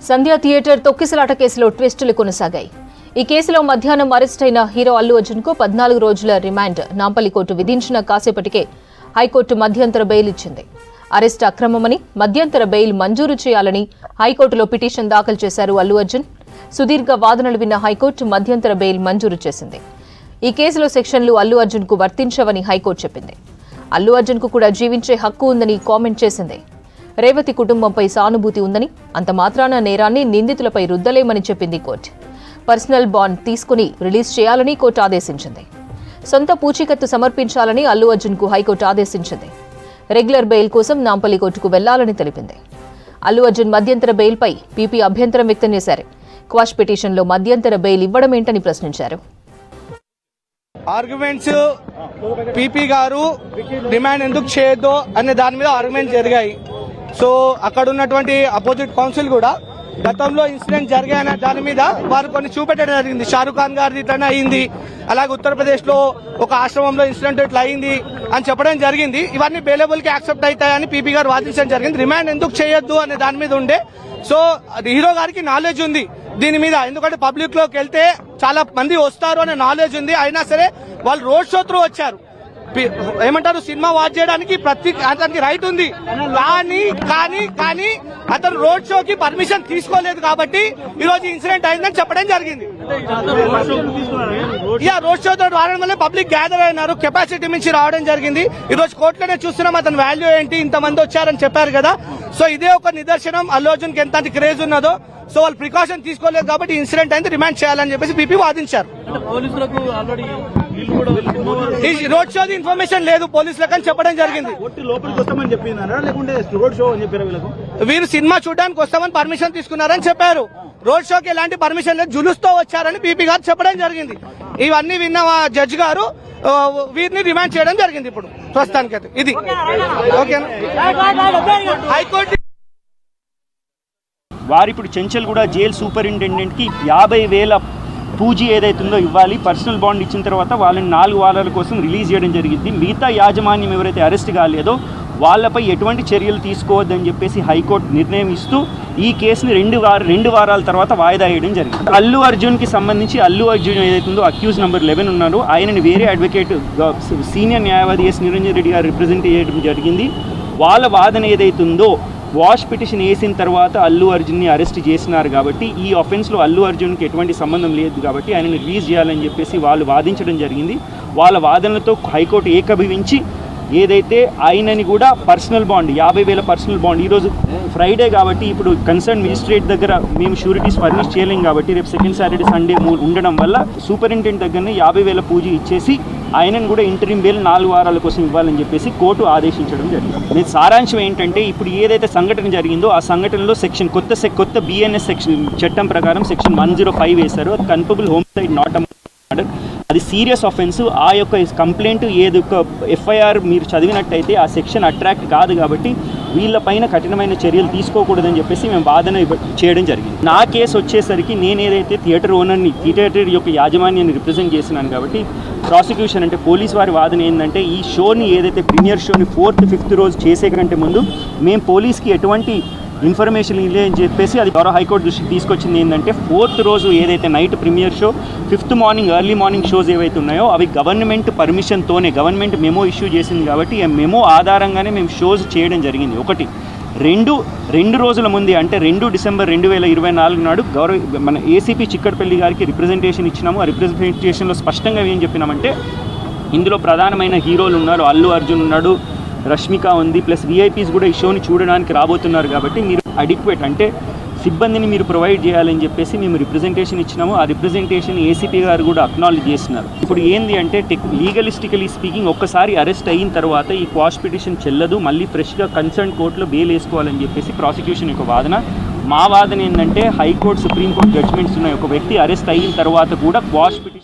సంధ్య theatre తొక్కిసలాట కేసులో ట్విస్టులు కొనసాగాయి. ఈ కేసులో మధ్యాహ్నం అరెస్ట్ అయిన హీరో అల్లు అర్జున్ కు 14 రోజుల రిమాండ్ నాంపల్లి కోర్టు విధించిన కాసేపటికే హైకోర్టు మధ్యంతర బెయిల్ ఇచ్చింది. అరెస్ట్ అక్రమమని మధ్యంతర బెయిల్ మంజూరు చేయాలని హైకోర్టులో పిటిషన్ దాఖలు చేశారు అల్లు అర్జున్. సుదీర్ఘ వాదనలు విన్న హైకోర్టు మధ్యంతర బెయిల్ మంజూరు చేసింది. ఈ కేసులో సెక్షన్లు అల్లు అర్జున్ కు వర్తించవని హైకోర్టు చెప్పింది. అల్లు అర్జున్ కు కూడా జీవించే హక్కు ఉందని కామెంట్ చేసింది. రేవతి కుటుంబంపై సానుభూతి ఉందని, అంత మాత్రాన నేరాన్ని నిందితులపై రుద్దలేమని చెప్పింది కోర్టు. పర్సనల్ బాండ్ తీసుకుని రిలీజ్ చేయాలని కోర్టు ఆదేశించింది. సొంత పూచీకత్తు సమర్పించాలని అల్లు అర్జున్ కు హైకోర్టు ఆదేశించింది. రెగ్యులర్ బెయిల్ కోసం నాంపల్లి కోర్టుకు వెళ్లాలని తెలిపింది. అల్లు అర్జున్ మధ్యంతర బెయిల్పై పీపీ అభ్యంతరం వ్యక్తం చేశారు. క్వాష్ పిటిషన్లో మధ్యంతర బెయిల్ ఇవ్వడమేంటని ప్రశ్నించారు. ఆర్గ్యుమెంట్స్ పీపీ గారు డిమాండ్ ఎందుకు చేయొద్దు అనే దాని మీద ఆర్గ్యుమెంట్ జరిగాయి. సో అక్కడ ఉన్నటువంటి అపోజిట్ కౌన్సిల్ కూడా గతంలో ఇన్సిడెంట్ జరిగాయనే దాని మీద వారు కొన్ని చూపెట్టడం జరిగింది. షారుఖ్ ఖాన్ గారిది ఇట్లనే అయింది, అలాగే ఉత్తరప్రదేశ్ లో ఒక ఆశ్రమంలో ఇన్సిడెంట్ ఇట్లా అయింది అని చెప్పడం జరిగింది. ఇవన్నీ బెయిలబుల్ కి యాక్సెప్ట్ అవుతాయని పీపీ గారు వాదించడం జరిగింది. రిమాండ్ ఎందుకు చేయొద్దు అనే దాని మీద ఉండే. సో హీరో గారికి నాలెడ్జ్ ఉంది దీని మీద, ఎందుకంటే పబ్లిక్ లోకి వెళ్తే చాలా మంది వస్తారు అనే నాలెడ్జ్ ఉంది. అయినా సరే వాళ్ళు రోడ్ షో త్రూ వచ్చారు. ఏమంటారు, సినిమా వాచ్ చేయడానికి అతనికి రైట్ ఉంది, కానీ అతను రోడ్ షోకి పర్మిషన్ తీసుకోలేదు కాబట్టి ఈ రోజు ఇన్సిడెంట్ అయిందని చెప్పడం జరిగింది. రోడ్ షో తోటి రావడం వల్ల పబ్లిక్ గ్యాదర్ అయినారు, కెపాసిటీ మించి రావడం జరిగింది. ఈ రోజు కోర్టులోనే చూస్తున్నాం అతని వాల్యూ ఏంటి, ఇంతమంది వచ్చారని చెప్పారు కదా. సో ఇదే ఒక నిదర్శనం అల్లు అర్జున్ కి ఎంత క్రేజ్ ఉన్నదో. సో వాళ్ళు ప్రికాషన్ తీసుకోలేదు కాబట్టి ఇన్సిడెంట్ అయింది, రిమాండ్ చేయాలని చెప్పేసి పీపీ వాదించారు. రోడ్ షో ఇన్ఫర్మేషన్ లేదు పోలీసులకు అని చెప్పడం జరిగింది. వీరు సినిమా చూడడానికి వస్తామని పర్మిషన్ తీసుకున్నారని చెప్పారు. రోడ్ షోకి ఎలాంటి పర్మిషన్ లేదు, జులుస్తో వచ్చారని పీపీ గారు చెప్పడం జరిగింది. ఇవన్నీ విన్న జడ్జి గారు వీరిని రిమాండ్ చేయడం జరిగింది. ఇప్పుడు ప్రస్తుతానికి అయితే ఇది ఓకేనా. హైకోర్టు వారిప్పుడు చెంచల్ కూడా జైలు సూపరింటెండెంట్ కి 50,000 పూజీ ఏదైతుందో ఇవ్వాలి. పర్సనల్ బాండ్ ఇచ్చిన తర్వాత వాళ్ళని 4 వారాల కోసం రిలీజ్ చేయడం జరిగింది. మిగతా యాజమాన్యం ఎవరైతే అరెస్ట్ కాలేదో వాళ్ళపై ఎటువంటి చర్యలు తీసుకోవద్దని చెప్పేసి హైకోర్టు నిర్ణయం ఇస్తూ ఈ కేసుని 2 వారాల తర్వాత వాయిదా వేయడం జరిగింది. అల్లు అర్జున్కి సంబంధించి అల్లు అర్జున్ ఏదైతుందో అక్యూజ్ నెంబర్ 11 ఉన్నారు, ఆయనని వేరే అడ్వకేట్ సీనియర్ న్యాయవాది ఎస్ నిరంజన్ రెడ్డి గారు రిప్రజెంట్ చేయడం జరిగింది. వాళ్ళ వాదన ఏదైతుందో వాష్ పిటిషన్ వేసిన తర్వాత అల్లు అర్జున్ని అరెస్ట్ చేసినారు కాబట్టి ఈ ఆఫెన్స్లో అల్లు అర్జున్కి ఎటువంటి సంబంధం లేదు కాబట్టి ఆయనను రిలీజ్ చేయాలని చెప్పేసి వాళ్ళు వాదించడం జరిగింది. వాళ్ళ వాదనలతో హైకోర్టు ఏకీభవించి ఏదైతే ఆయనని కూడా పర్సనల్ బాండ్ 50,000 పర్సనల్ బాండ్, ఈరోజు ఫ్రైడే కాబట్టి ఇప్పుడు కన్సర్న్ మెజిస్ట్రేట్ దగ్గర మేము షూరిటీస్ ఫర్నిష్ చేయలేం కాబట్టి రేపు సెకండ్ సాటర్డే సండే ఉండడం వల్ల సూపరింటెండెంట్ దగ్గరనే 50,000 పూజీ ఇచ్చేసి ఆయనను కూడా ఇంటరిమ్ బెయిల్ 4 వారాల కోసం ఇవ్వాలని చెప్పేసి కోర్టు ఆదేశించడం జరిగింది. నేను సారాంశం ఏంటంటే ఇప్పుడు ఏదైతే సంఘటన జరిగిందో ఆ సంఘటనలో కొత్త బిఎన్ఎస్ సెక్షన్ చట్టం ప్రకారం సెక్షన్ 105 వేశారు. అది కన్పబుల్ హోమ్సైడ్ నాట్ మర్డర్, అది సీరియస్ ఆఫెన్స్. ఆ యొక్క కంప్లైంట్ ఏదొక ఎఫ్ఐఆర్ మీరు చదివినట్టయితే ఆ సెక్షన్ అట్రాక్ట్ కాదు కాబట్టి వీళ్ళపైన కఠినమైన చర్యలు తీసుకోకూడదని చెప్పేసి మేము వాదన చేయడం జరిగింది. నా కేసు వచ్చేసరికి నేను ఏదైతే థియేటర్ ఓనర్ని, థియేటర్ యొక్క యాజమాన్యాన్ని రిప్రజెంట్ చేసినాను కాబట్టి ప్రాసిక్యూషన్ అంటే పోలీస్ వారి వాదన ఏంటంటే ఈ షోని ఏదైతే ప్రీమియర్ షోని 4th 5th రోజు చేసే కంటే ముందు మేము పోలీస్కి ఎటువంటి ఇన్ఫర్మేషన్ ఇల్లే అని చెప్పేసి అది గౌరవ హైకోర్టు దృష్టికి తీసుకొచ్చింది. ఏంటంటే 4th రోజు ఏదైతే night premiere show, 5th morning early morning shows ఏవైతే ఉన్నాయో అవి గవర్నమెంట్ పర్మిషన్తోనే గవర్నమెంట్ మెమో ఇష్యూ చేసింది కాబట్టి ఆ మెమో ఆధారంగానే మేము షోస్ చేయడం జరిగింది. ఒకటి. రెండు రోజుల ముందే అంటే 2 డిసెంబర్ 2024 నాడు మన ఏసీపీ చిక్కడపల్లి గారికి రిప్రజెంటేషన్ ఇచ్చినాము. ఆ రిప్రజెంటేషన్లో స్పష్టంగా ఏం చెప్పినామంటే ఇందులో ప్రధానమైన హీరోలు ఉన్నారు, అల్లు అర్జున్ ఉన్నాడు, రష్మిక ఉంది, ప్లస్ విఐపీస్ కూడా ఈ షోని చూడడానికి రాబోతున్నారు కాబట్టి మీరు అడిక్వేట్ అంటే సిబ్బందిని మీరు ప్రొవైడ్ చేయాలని చెప్పేసి మేము రిప్రజెంటేషన్ ఇచ్చినాము. ఆ రిప్రజెంటేషన్ ఏసీపీ గారు కూడా అక్నాలెడ్జ్ చేస్తున్నారు. ఇప్పుడు ఏంది అంటే లీగలిస్టికలీ స్పీకింగ్ ఒక్కసారి అరెస్ట్ అయిన తర్వాత ఈ క్వాష్ పిటిషన్ చెల్లదు, మళ్ళీ ఫ్రెష్గా కన్సర్న్ కోర్టులో బెయిల్ వేసుకోవాలని చెప్పేసి ప్రాసిక్యూషన్ యొక్క వాదన. మా వాదన ఏంటంటే హైకోర్టు సుప్రీంకోర్టు జడ్జ్మెంట్స్ ఉన్నాయి, ఒక వ్యక్తి అరెస్ట్ అయిన తర్వాత కూడా క్వాష్ పిటిషన్